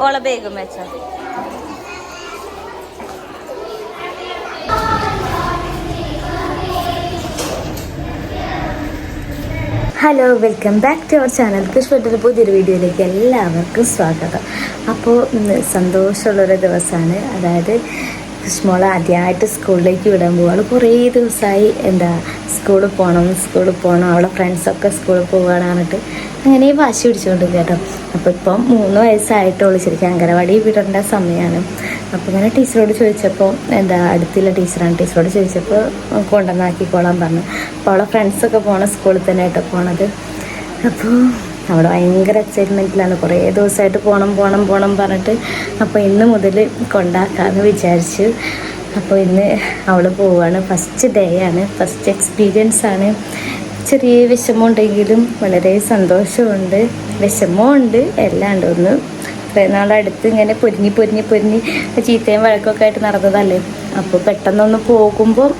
ഓളെ ബേഗും വെച്ചോ. Hello, welcome back to our channel. കൃഷ്ണൻ്റെ പുതിയൊരു വീഡിയോയിലേക്ക് എല്ലാവർക്കും സ്വാഗതം. അപ്പോൾ ഇന്ന് സന്തോഷമുള്ളൊരു ദിവസമാണ്. അതായത് കൃഷ്ണമോളെ ആദ്യമായിട്ട് സ്കൂളിലേക്ക് വിടാൻ പോവുകയാണ്. കുറേ ദിവസമായി സ്കൂളിൽ പോകണം അവളെ ഫ്രണ്ട്സൊക്കെ സ്കൂളിൽ പോവുകയാണ് പറഞ്ഞിട്ട് അങ്ങനെ വാശി പിടിച്ചുകൊണ്ട് കേട്ടോ. അപ്പോൾ ഇപ്പം 3 വയസ്സായിട്ടുള്ളൂ. ശരിക്കും അംഗനവാടി വിടേണ്ട സമയമാണ്. അപ്പോൾ ഇങ്ങനെ ടീച്ചറോട് ചോദിച്ചപ്പോൾ അടുത്തുള്ള ടീച്ചറോട് ചോദിച്ചപ്പോൾ കൊണ്ടുവന്നാക്കിക്കോളാൻ പറഞ്ഞു. അപ്പോൾ അവളെ ഫ്രണ്ട്സൊക്കെ പോകണം സ്കൂളിൽ തന്നെ ആയിട്ടോ പോണത്. അപ്പോൾ അവിടെ ഭയങ്കര എക്സൈറ്റ്മെൻറ്റിലാണ്. കുറേ ദിവസമായിട്ട് പോകണം പറഞ്ഞിട്ട് അപ്പോൾ ഇന്ന് മുതൽ കൊണ്ടാക്കാമെന്ന് വിചാരിച്ചു. അപ്പോൾ ഇന്ന് അവൾ പോവുകയാണ്. ഫസ്റ്റ് ഡേ ആണ്, ഫസ്റ്റ് എക്സ്പീരിയൻസ് ആണ്. ചെറിയ വിഷമമുണ്ടെങ്കിലും വളരെ സന്തോഷമുണ്ട്, വിഷമമുണ്ട്, എല്ലാം ഉണ്ട്. ഒന്ന് ഇത്രയും നാളടുത്ത് ഇങ്ങനെ പൊരിഞ്ഞ് ചീത്തയും വഴക്കൊക്കെ ആയിട്ട് നടന്നതല്ലേ. അപ്പോൾ പെട്ടെന്നൊന്ന് പോകുമ്പോൾ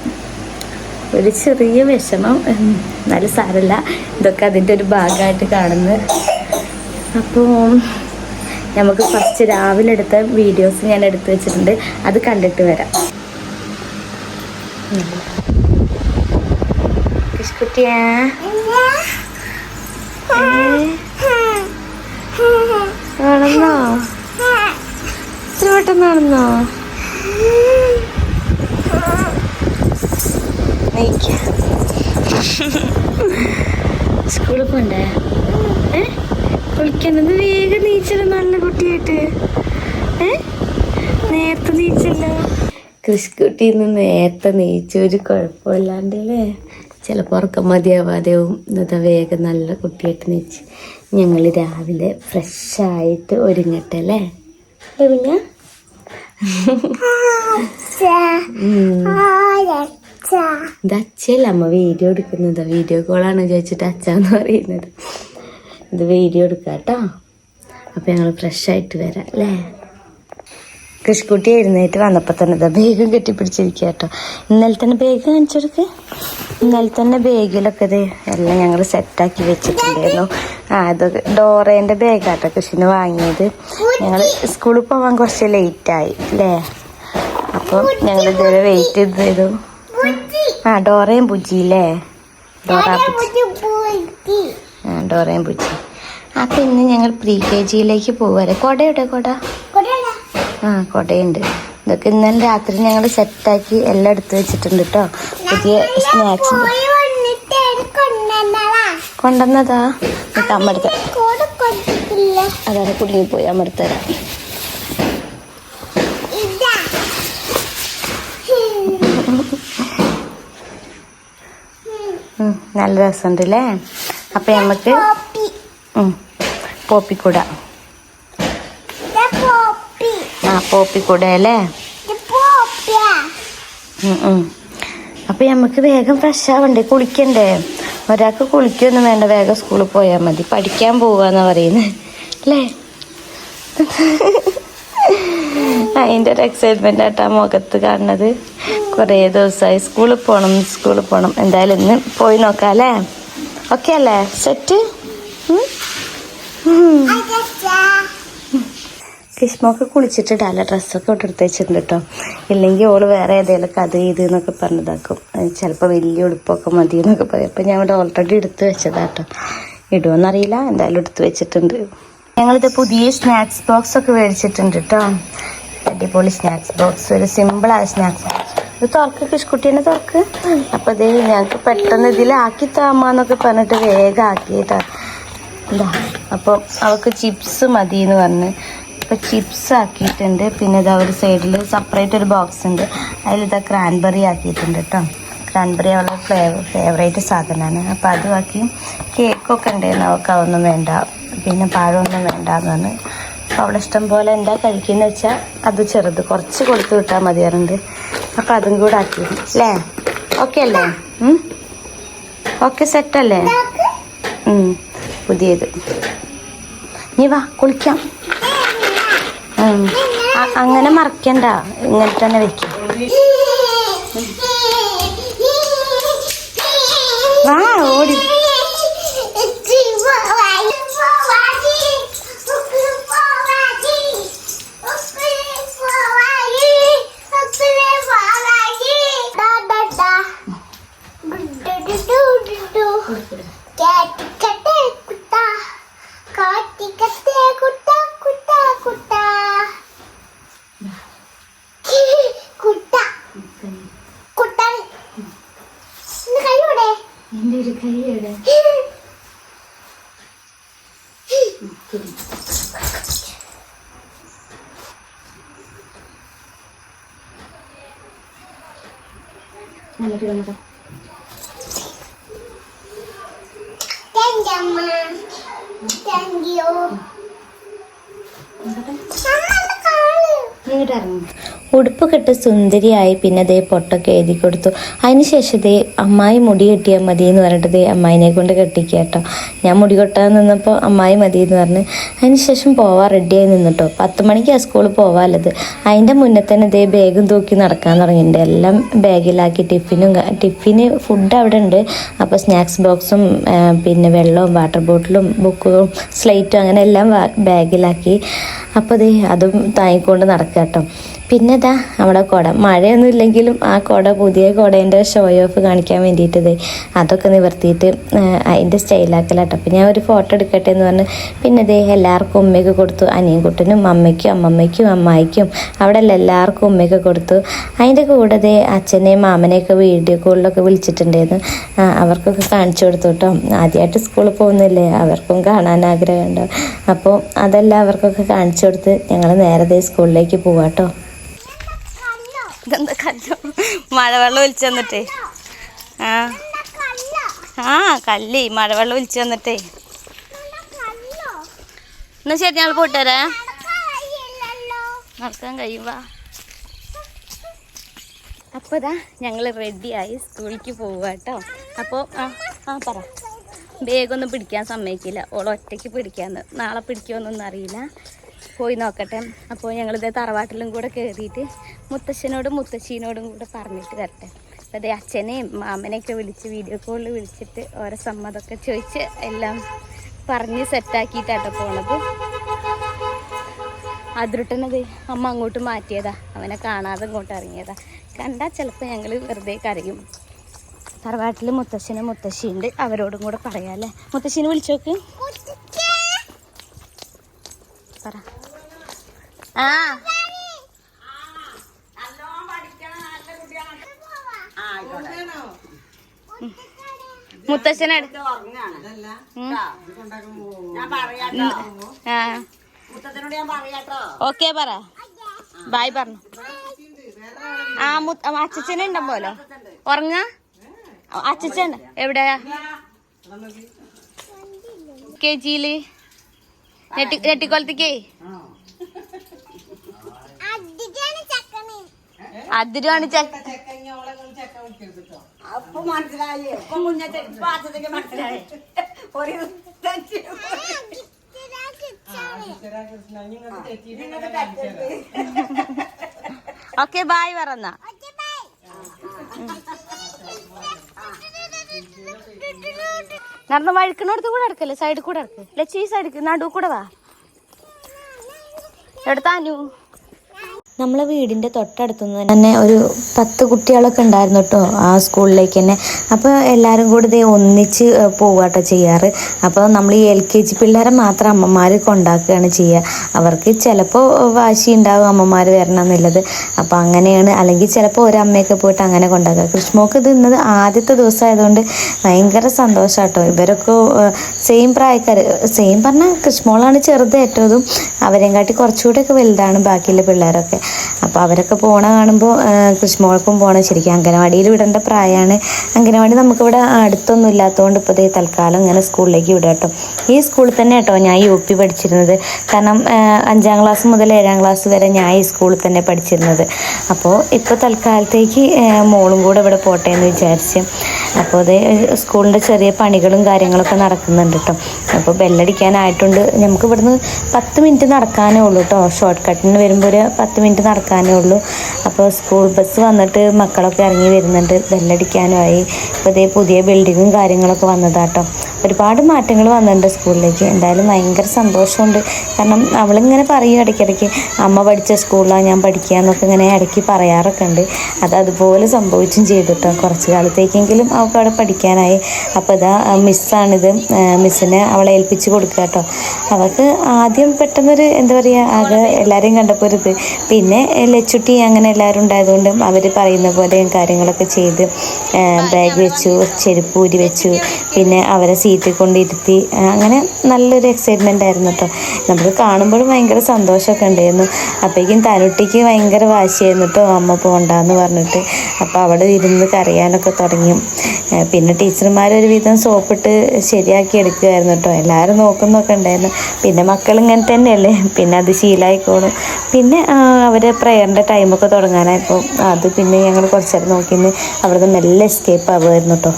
ഒരു ചെറിയ വിഷമം, എന്നാലും സാരമില്ല, ഇതൊക്കെ അതിൻ്റെ ഒരു ഭാഗമായിട്ട് കാണുന്നു. അപ്പോൾ നമുക്ക് ഫസ്റ്റ് രാവിലെ എടുത്ത വീഡിയോസ് ഞാൻ എടുത്തു വെച്ചിട്ടുണ്ട്, അത് കണ്ടിട്ട് വരാം. കിഷ്കുട്ടിയാ നടന്നോ? ഇത്ര പെട്ടെന്ന് നടന്നോ? സ്കൂളിൽ പോണ്ടേ? കുളിക്കുന്നത് വേഗം നീച്ചല്ലോ, നല്ല കുട്ടിയായിട്ട്. നേരത്തെ നീച്ചല്ലോ. കൃഷിക്കുട്ടി നേരത്തെ നീച്ചു, ഒരു കുഴപ്പമില്ലാണ്ടല്ലേ. ചിലപ്പോൾ ഉറക്കം മതിയാവാതെയും ഇന്നത്തെ വേഗം നല്ല കുട്ടിയായിട്ട് നീച്ച്. ഞങ്ങൾ രാവിലെ ഫ്രഷായിട്ട് ഒരുങ്ങട്ടെ അല്ലേ കുഞ്ഞ? ഇത് അച്ഛയല്ല, അമ്മ വീഡിയോ എടുക്കുന്നത്. വീഡിയോ കോളാണ് ചോദിച്ചിട്ട് അച്ഛന്ന് പറയുന്നത്. ഇത് വീഡിയോ എടുക്കാം കേട്ടോ. അപ്പം ഞങ്ങൾ ഫ്രഷായിട്ട് വരാം അല്ലേ. കൃഷിക്കുട്ടി എഴുന്നേറ്റ് വന്നപ്പോൾ തന്നെ ബേഗും കെട്ടിപ്പിടിച്ചിരിക്കുക കേട്ടോ. ഇന്നലെ തന്നെ ബേഗ് കാണിച്ചെടുക്ക്. ഇന്നലെ തന്നെ ബേഗിലൊക്കെ എല്ലാം ഞങ്ങൾ സെറ്റാക്കി വെച്ചിട്ടുണ്ടായിരുന്നു. അതൊക്കെ ഡോറേൻ്റെ ബേഗാട്ടോ കൃഷിന് വാങ്ങിയത്. ഞങ്ങൾ സ്കൂളിൽ പോകാൻ കുറച്ച് ലേറ്റായി അല്ലേ. അപ്പോൾ ഞങ്ങൾ ഇതുവരെ വെയിറ്റ് ചെയ്തു. ഡോറയും പൂച്ചിയില്ലേ, ഡോറയും പൂച്ചി. അപ്പം ഇന്ന് ഞങ്ങൾ പ്രീ-KG പോവാറ്. കൊടയുടെ കൊടയുണ്ട്. ഇതൊക്കെ ഇന്നലെ രാത്രി ഞങ്ങൾ സെറ്റാക്കി എല്ലാം എടുത്ത് വെച്ചിട്ടുണ്ട് കേട്ടോ. പുതിയ സ്നാക്സ് കൊണ്ടുവന്നതാ. അമ്മടുത്ത അതാണ് കുടുങ്ങിപ്പോയി, അമ്മടുത്തരാം. നല്ല രസമുണ്ട് അല്ലേ. അപ്പം നമുക്ക് പോപ്പിക്കൂട, പോപ്പിക്കൂട അല്ലേ. അപ്പം നമുക്ക് വേഗം ഫ്രഷ് ആവണ്ടേ, കുളിക്കണ്ടേ. ഒരാൾക്ക് കുളിക്കൊന്നും വേണ്ട, വേഗം സ്കൂളിൽ പോയാൽ മതി. പഠിക്കാൻ പോവാന്നാ പറയുന്നത് അല്ലേ. അതിൻ്റെ ഒരു എക്സൈറ്റ്മെൻ്റ് ആയിട്ടാ മുഖത്ത് കാണുന്നത്. കുറേ ദിവസമായി സ്കൂളിൽ പോകണം. എന്തായാലും ഇന്ന് പോയി നോക്കാം അല്ലേ. ഓക്കെ അല്ലേ, സെറ്റ്. കിഷ്മൊക്കെ കുളിച്ചിട്ടില്ല, ഡ്രസ്സൊക്കെ എടുത്ത് വെച്ചിട്ടുണ്ട് കേട്ടോ. ഇല്ലെങ്കിൽ ഓള് വേറെ ഏതെങ്കിലുമൊക്കെ അത് ഇത് എന്നൊക്കെ പറഞ്ഞതാക്കും. ചിലപ്പോൾ വലിയ ഉടുപ്പൊക്കെ മതി എന്നൊക്കെ പറയും. അപ്പം ഞാൻ ഇവിടെ ഓൾറെഡി എടുത്ത് വെച്ചതാട്ടോ. ഇടുമെന്നറിയില്ല, എന്തായാലും എടുത്ത് വെച്ചിട്ടുണ്ട്. ഞങ്ങളിത് പുതിയ സ്നാക്സ് ബോക്സ് ഒക്കെ മേടിച്ചിട്ടുണ്ട് കേട്ടോ. അടിപൊളി സ്നാക്സ് ബോക്സ്, ഒരു സിമ്പിളായ സ്നാക്സ് ബോക്സ്. ഇത് തുറക്ക് കിഷ്കുട്ടീനെ തുറക്ക്. അപ്പം ഇത് ഞങ്ങൾക്ക് പെട്ടെന്ന് ഇതിലാക്കി താമാന്നൊക്കെ പറഞ്ഞിട്ട് വേഗം ആക്കിയിട്ടാ. എന്താ അപ്പം അവൾക്ക് ചിപ്സ് മതി എന്ന് പറഞ്ഞ് ഇപ്പം ചിപ്സ് ആക്കിയിട്ടുണ്ട്. പിന്നെ ഇതാ ഒരു സൈഡിൽ സെപ്പറേറ്റ് ഒരു ബോക്സ് ഉണ്ട്, അതിലിതാ ക്രാൻബെറി ആക്കിയിട്ടുണ്ട് കേട്ടോ. ക്രാൻബെറി അവളുടെ ഫേവറേറ്റ് സാധനമാണ്. അപ്പം അതും ആക്കി. കേക്കൊക്കെ ഉണ്ടായിരുന്നു, അവൾക്ക് അതൊന്നും വേണ്ട, പിന്നെ പഴമൊന്നും വേണ്ടാന്ന് പറഞ്ഞ്. അപ്പോൾ അവളെ ഇഷ്ടം പോലെ എന്താ കഴിക്കുന്നത് വെച്ചാൽ അത് ചെറുത് കുറച്ച് കൊടുത്ത് വിട്ടാൽ മതിയാറുണ്ട്. അപ്പം അതും കൂടെ ആക്കിയിരുന്നു അല്ലേ. ഓക്കെ അല്ലേ? ഓക്കെ, സെറ്റല്ലേ? പുതിയത്. നീ വാ കുളിക്കാം. അങ്ങനെ മറക്കണ്ട, ഇങ്ങനെ തന്നെ വെക്കും. വാ ഓടി. ഉടുപ്പൊക്കെ ഇട്ട് സുന്ദരിയായി. പിന്നെ അതേ പൊട്ടൊക്കെ എഴുതി കൊടുത്തു. അതിനുശേഷം ദേ അമ്മായി മുടി കെട്ടിയാൽ മതി എന്ന് പറഞ്ഞിട്ട് ദേ അമ്മായിനെ കൊണ്ട് കെട്ടിക്കുക കേട്ടോ. ഞാൻ മുടി കെട്ടാൻ നിന്നപ്പോൾ അമ്മായി മതി എന്ന് പറഞ്ഞ് അതിനുശേഷം പോവാൻ റെഡിയായി നിന്നിട്ടോ. 10 മണിക്ക് ആ സ്കൂളിൽ പോവാനുള്ളത്. അതിൻ്റെ മുന്നേ തന്നെ ദേ ബാഗും തൂക്കി നടക്കാൻ തുടങ്ങിയിട്ടുണ്ട്. എല്ലാം ബാഗിലാക്കി ടിഫിന് ഫുഡ് അവിടെ ഉണ്ട്. അപ്പോൾ സ്നാക്സ് ബോക്സും പിന്നെ വെള്ളവും വാട്ടർ ബോട്ടിലും ബുക്കും സ്ലേറ്റും അങ്ങനെ എല്ലാം ബാഗിലാക്കി. അപ്പോൾ ദേ അതും താങ്ങിക്കൊണ്ട് നടക്കുക കേട്ടോ. പിന്നെ ഇതാ നമ്മുടെ കുട, മഴയൊന്നും ഇല്ലെങ്കിലും ആ കുട പുതിയ കുടേൻ്റെ ഷോ ഓഫ് കാണിക്കാൻ വേണ്ടിയിട്ട് അതൊക്കെ നിവർത്തിയിട്ട് അതിൻ്റെ സ്റ്റൈലാക്കലാട്ടോ. അപ്പം ഞാൻ ഒരു ഫോട്ടോ എടുക്കട്ടെ എന്ന് പറഞ്ഞ് പിന്നെ എല്ലാവർക്കും ഉമ്മയൊക്കെ കൊടുത്തു. അനിയൻകുട്ടനും അമ്മയ്ക്കും അമ്മമ്മയ്ക്കും അമ്മായിക്കും അവിടെ എല്ലാവർക്കും ഉമ്മയൊക്കെ കൊടുത്തു. അതിൻ്റെ കൂടെ അച്ഛനെയും മാമനെയൊക്കെ വീഡിയോ കോളിലൊക്കെ വിളിച്ചിട്ടുണ്ടായിരുന്നു. അവർക്കൊക്കെ കാണിച്ചു കൊടുത്തു കേട്ടോ. ആദ്യമായിട്ട് സ്കൂളിൽ പോകുന്നില്ലേ, അവർക്കും കാണാൻ ആഗ്രഹമുണ്ടാവും. അപ്പോൾ അതെല്ലാം അവർക്കൊക്കെ കാണിച്ചു കൊടുത്ത് ഞങ്ങൾ നേരത്തെ സ്കൂളിലേക്ക് പോവാട്ടോ. ഇതെന്താ കല്ലോ? മഴവെള്ളം ഒലിച്ചു തന്നിട്ടേ. കല്ലേ മഴവെള്ളം ഒലിച്ചു തന്നിട്ടേ. എന്നാ ശരി, ഞങ്ങൾ പോയിട്ട് വരാം. നടക്കാൻ കഴിയുവാ. അപ്പോൾ ഇതാ ഞങ്ങൾ റെഡിയായി സ്കൂളിലേക്ക് പോവുക കേട്ടോ. അപ്പോൾ പറ. ബാഗൊന്നും പിടിക്കാൻ സമ്മതിക്കില്ല, ഓൾ ഒറ്റയ്ക്ക് പിടിക്കാന്ന്. നാളെ പിടിക്കുമെന്നൊന്നും അറിയില്ല, പോയി നോക്കട്ടെ. അപ്പോൾ ഞങ്ങളിത് തറവാട്ടിലും കൂടെ കയറിയിട്ട് മുത്തശ്ശനോടും മുത്തശ്ശീനോടും കൂടെ പറഞ്ഞിട്ട് വരട്ടെ. അതെ അച്ഛനെയും മാമനെയൊക്കെ വിളിച്ച് വീഡിയോ കോളിൽ വിളിച്ചിട്ട് ഓരോ സമ്മതമൊക്കെ ചോദിച്ച് എല്ലാം പറഞ്ഞ് സെറ്റാക്കിയിട്ടാട്ടോ പോണത്. അതിരുട്ടനത് അമ്മ അങ്ങോട്ട് മാറ്റിയതാ, അവനെ കാണാതെ ഇങ്ങോട്ട് ഇറങ്ങിയതാ. കണ്ടാൽ ചിലപ്പോൾ ഞങ്ങൾ വെറുതെ കരയും. തറവാട്ടിൽ മുത്തശ്ശനും മുത്തശ്ശിയുണ്ട്, അവരോടും കൂടെ പറയാല്ലേ. മുത്തശ്ശീനെ വിളിച്ചോക്ക് പറ. മുത്തശ്ശനെ ഓക്കെ പറ, ബായ് പറഞ്ഞു. അച്ഛനുണ്ടോ പോലോ ഉറങ്ങ. അച്ഛൻ എവിടെയാ? KG-യില് നെട്ടിക്കൊളത്തേക്കേ. അതിരാണ് ഓക്കെ ബായ് പറഞ്ഞ. നടന്ന് വഴുക്കണോടത്ത് കൂടെ എടുക്കല്ലേ, സൈഡിൽ കൂടെ എടുക്ക്. ലച്ചി ഈ സൈഡിൽ നടു കൂടെ വാ. എടുത്താനു നമ്മളെ വീടിൻ്റെ തൊട്ടടുത്തുനിന്ന് തന്നെ ഒരു 10 കുട്ടികളൊക്കെ ഉണ്ടായിരുന്നു കേട്ടോ ആ സ്കൂളിലേക്ക് തന്നെ. അപ്പോൾ എല്ലാവരും കൂടി ഒന്നിച്ച് പോവാട്ടോ ചെയ്യാറ്. അപ്പോൾ നമ്മൾ ഈ LKG പിള്ളേരെ മാത്രം അമ്മമാർ കൊണ്ടാക്കുകയാണ് ചെയ്യുക. അവർക്ക് ചിലപ്പോൾ വാശി ഉണ്ടാവും അമ്മമാർ വരണം എന്നുള്ളത്. അപ്പോൾ അങ്ങനെയാണ്. അല്ലെങ്കിൽ ചിലപ്പോൾ ഒരമ്മയൊക്കെ പോയിട്ട് അങ്ങനെ കൊണ്ടാക്കുക. കൃഷ്ണമോൾക്ക് ഇത് ഇന്നത് ആദ്യത്തെ ദിവസമായതുകൊണ്ട് ഭയങ്കര സന്തോഷമാട്ടോ. ഇവരൊക്കെ സെയിം പ്രായക്കാർ, സെയിം പറഞ്ഞാൽ കൃഷ്ണമോളാണ് ചെറുത് ഏറ്റവും. അവരെയും കാട്ടി കുറച്ചുകൂടെയൊക്കെ വലുതാണ് ബാക്കിയുള്ള പിള്ളേരൊക്കെ. അപ്പോൾ അവരൊക്കെ പോണ കാണുമ്പോൾ കൃഷ്ണമോൾക്കും പോകണം. ശരിക്കും അംഗനവാടിയിൽ വിടേണ്ട പ്രായമാണ്. അംഗനവാടി നമുക്കിവിടെ അടുത്തൊന്നും ഇല്ലാത്തതുകൊണ്ട് ഇപ്പോൾ തൽക്കാലം ഇങ്ങനെ സ്കൂളിലേക്ക് വിടാം കേട്ടോ. ഈ സ്കൂളിൽ തന്നെ കേട്ടോ ഞാൻ UP പഠിച്ചിരുന്നത്. കാരണം 5ാം ക്ലാസ് മുതൽ 7ാം ക്ലാസ് വരെ ഞാൻ ഈ സ്കൂളിൽ തന്നെ പഠിച്ചിരുന്നത്. അപ്പോൾ ഇപ്പോൾ തൽക്കാലത്തേക്ക് മോളും കൂടെ ഇവിടെ പോട്ടെ എന്ന് വിചാരിച്ച്. അപ്പോൾ സ്കൂളിൻ്റെ ചെറിയ പണികളും കാര്യങ്ങളൊക്കെ നടക്കുന്നുണ്ട് കേട്ടോ. അപ്പോൾ ബെല്ലടിക്കാനായിട്ടുണ്ട്. നമുക്ക് ഇവിടുന്ന് 10 മിനിറ്റ് നടക്കാനേ ഉള്ളൂ കേട്ടോ. ഷോർട്ട് കട്ടിന് വരുമ്പോൾ ഒരു 10 മിനിറ്റ് നടക്കാനേ ഉള്ളൂ. അപ്പോൾ സ്കൂൾ ബസ് വന്നിട്ട് മക്കളൊക്കെ ഇറങ്ങി വരുന്നുണ്ട്. ബെല്ലടിക്കാനുമായി. ഇപ്പോൾ പുതിയ ബിൽഡിങ്ങും കാര്യങ്ങളൊക്കെ വന്നതാട്ടോ. ഒരുപാട് മാറ്റങ്ങൾ വന്നിട്ടുണ്ട് സ്കൂളിലേക്ക്. എന്തായാലും ഭയങ്കര സന്തോഷമുണ്ട്. കാരണം അവളിങ്ങനെ പറയും ഇടയ്ക്കിടയ്ക്ക്, അമ്മ പഠിച്ച സ്കൂളിലാണ് ഞാൻ പഠിക്കുക എന്നൊക്കെ ഇങ്ങനെ ഇടയ്ക്ക് പറയാറൊക്കെ ഉണ്ട്. അതുപോലെ സംഭവിച്ചും ചെയ്തു കേട്ടോ. കുറച്ച് കാലത്തേക്കെങ്കിലും അവൾക്ക് അവിടെ പഠിക്കാനായി. അപ്പോൾ മിസ്സാണിത്. മിസ്സിനെ അവളെ ഏൽപ്പിച്ച് കൊടുക്കുക കേട്ടോ. അവൾക്ക് ആദ്യം പെട്ടെന്നൊരു എന്താ പറയുക, ആകെ എല്ലാവരെയും കണ്ടപ്പോൾ ഒരു പിന്നെ ലച്ചുട്ടി അങ്ങനെ എല്ലാവരും ഉണ്ടായതുകൊണ്ട് അവർ പറയുന്ന പോലെ കാര്യങ്ങളൊക്കെ ചെയ്ത് ബാഗ് വെച്ചു, ചെരുപ്പൂരി വെച്ചു. പിന്നെ അവരെ സീറ്റിൽ കൊണ്ടിരുത്തി. അങ്ങനെ നല്ലൊരു എക്സൈറ്റ്മെൻ്റ് ആയിരുന്നു കേട്ടോ. നമുക്ക് കാണുമ്പോഴും ഭയങ്കര സന്തോഷമൊക്കെ ഉണ്ടായിരുന്നു. അപ്പോഴേക്കും തനുട്ടിക്ക് ഭയങ്കര വാശിയായിരുന്നു കേട്ടോ, അമ്മ പോകണ്ടെന്ന് പറഞ്ഞിട്ട്. അപ്പോൾ അവിടെ ഇരുന്ന് കരയാനൊക്കെ തുടങ്ങി. പിന്നെ ടീച്ചർമാർ ഒരുവിധം സോപ്പിട്ട് ശരിയാക്കി എടുക്കുമായിരുന്നു കേട്ടോ. എല്ലാവരും നോക്കുന്നൊക്കെ ഉണ്ടായിരുന്നു. പിന്നെ മക്കൾ ഇങ്ങനെ തന്നെയല്ലേ, പിന്നെ അത് ശീലമായിക്കോളും. പിന്നെ അവർ പ്രയറിൻ്റെ ടൈമൊക്കെ തുടങ്ങാനായപ്പോൾ അത് പിന്നെ ഞങ്ങൾ കുറച്ച് നേരം നോക്കിന്ന് അവിടുന്ന് മെല്ലെ എസ്കേപ്പ് ആവുമായിരുന്നു കേട്ടോ.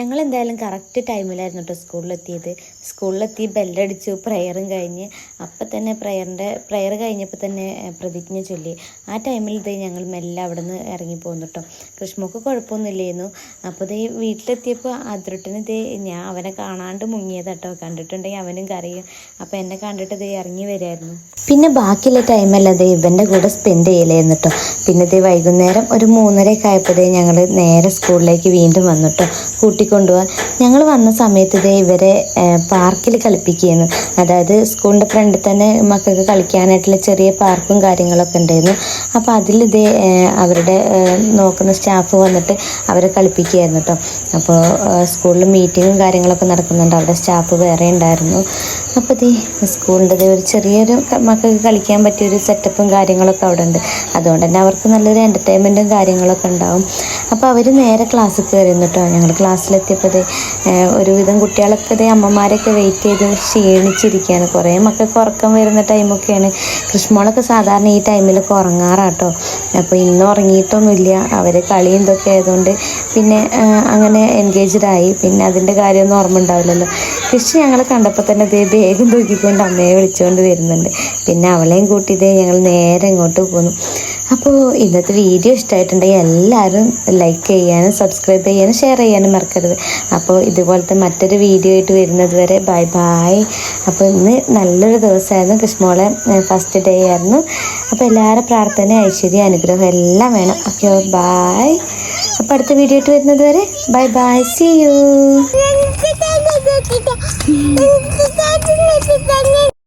ഞങ്ങൾ എന്തായാലും കറക്റ്റ് ടൈമിലായിരുന്നു കേട്ടോ സ്കൂളിലെത്തി ബെല്ലടിച്ചു, പ്രയറും കഴിഞ്ഞ് അപ്പം തന്നെ പ്രയർ കഴിഞ്ഞപ്പോൾ തന്നെ പ്രതിജ്ഞ ചൊല്ലി. ആ ടൈമിൽ ഞങ്ങൾ മെല്ലെ അവിടെ നിന്ന് ഇറങ്ങിപ്പോന്നു കേട്ടോ. കൃഷ്ണക്ക് കുഴപ്പമൊന്നുമില്ലായിരുന്നു. അപ്പോൾ വീട്ടിലെത്തിയപ്പോൾ അതിരട്ടിന് ഞാൻ അവനെ കാണാണ്ട് മുങ്ങിയതാട്ടോ. കണ്ടിട്ടുണ്ടെങ്കിൽ അവനും കരയും. അപ്പോൾ എന്നെ കണ്ടിട്ട് ഇറങ്ങി വരുമായിരുന്നു. പിന്നെ ബാക്കിയുള്ള ടൈമല്ല ഇവൻ്റെ കൂടെ സ്പെൻഡ് ചെയ്യലായിരുന്നു കേട്ടോ. പിന്നെ വൈകുന്നേരം ഒരു 3:30 ആയപ്പോൾ ഞങ്ങൾ നേരെ സ്കൂളിലേക്ക് വീണ്ടും വന്നു കേട്ടോ, കൂട്ടിക്കൊണ്ടുപോകാൻ. ഞങ്ങൾ വന്ന സമയത്ത് ഇവരെ പാർക്കിൽ കളിപ്പിക്കുകയായിരുന്നു. അതായത് സ്കൂളിൻ്റെ ഫ്രണ്ടിൽ തന്നെ മക്കൾക്ക് കളിക്കാനായിട്ടുള്ള ചെറിയ പാർക്കും കാര്യങ്ങളൊക്കെ ഉണ്ടായിരുന്നു. അപ്പോൾ അതിൽ അവരുടെ നോക്കുന്ന സ്റ്റാഫ് വന്നിട്ട് അവരെ കളിപ്പിക്കുകയായിരുന്നു കേട്ടോ. അപ്പോൾ സ്കൂളിൽ മീറ്റിങ്ങും കാര്യങ്ങളൊക്കെ നടക്കുന്നുണ്ട്. അവിടെ സ്റ്റാഫ് വേറെ ഉണ്ടായിരുന്നു. അപ്പോൾ സ്കൂളിൻ്റെ ഒരു ചെറിയൊരു മക്കൾക്ക് കളിക്കാൻ പറ്റിയൊരു സെറ്റപ്പും കാര്യങ്ങളൊക്കെ അവിടെ ഉണ്ട്. അതുകൊണ്ട് തന്നെ അവർക്ക് നല്ലൊരു എൻ്റർടൈൻമെൻറ്റും കാര്യങ്ങളൊക്കെ ഉണ്ടാവും. അപ്പോൾ അവർ നേരെ ക്ലാസ്സിൽ കയറിയിരുന്നു കേട്ടോ. ഞങ്ങൾ ക്ലാസ്സിലെത്തിയപ്പോൾ ഒരുവിധം കുട്ടികളൊക്കെ അമ്മമാരൊക്കെ വെയിറ്റ് ചെയ്ത് ക്ഷീണിച്ചിരിക്കുകയാണ്. കുറേ മക്കൾക്ക് ഉറക്കം വരുന്ന ടൈമൊക്കെയാണ്. കൃഷ്ണമോളൊക്കെ സാധാരണ ഈ ടൈമിലൊക്കെ ഉറങ്ങാറാട്ടോ. അപ്പോൾ ഇന്നും ഉറങ്ങിയിട്ടൊന്നുമില്ല. അവർ കളിയും ഇതൊക്കെ ആയതുകൊണ്ട് പിന്നെ അങ്ങനെ എൻഗേജ്ഡായി. പിന്നെ അതിൻ്റെ കാര്യമൊന്നും ഓർമ്മ ഉണ്ടാവില്ലല്ലോ. കൃഷി ഞങ്ങളെ കണ്ടപ്പോൾ തന്നെ വേഗം തൂക്കിക്കൊണ്ട് അമ്മയെ വിളിച്ചുകൊണ്ട് വരുന്നുണ്ട്. പിന്നെ അവളെയും കൂട്ടി ഞങ്ങൾ നേരെ ഇങ്ങോട്ട് പോന്നു. അപ്പോൾ ഇന്നത്തെ വീഡിയോ ഇഷ്ടമായിട്ടുണ്ടെങ്കിൽ എല്ലാവരും ലൈക്ക് ചെയ്യാനും സബ്സ്ക്രൈബ് ചെയ്യാനും ഷെയർ ചെയ്യാനും മറക്കരുത്. അപ്പോൾ ഇതുപോലത്തെ മറ്റൊരു വീഡിയോ ആയിട്ട് വരുന്നത് വരെ ബൈ ബൈ. അപ്പോൾ ഇന്ന് നല്ലൊരു ദിവസമായിരുന്നു. കൃഷ്ണമോളെ ഫസ്റ്റ് ഡേ ആയിരുന്നു. അപ്പോൾ എല്ലാവരുടെ പ്രാർത്ഥന, ഐശ്വര്യം, അനുഗ്രഹം എല്ലാം വേണം. Okay bye. അപ്പോൾ അടുത്ത വീഡിയോ ആയിട്ട് വരുന്നത് വരെ ബൈ ബൈ. See you.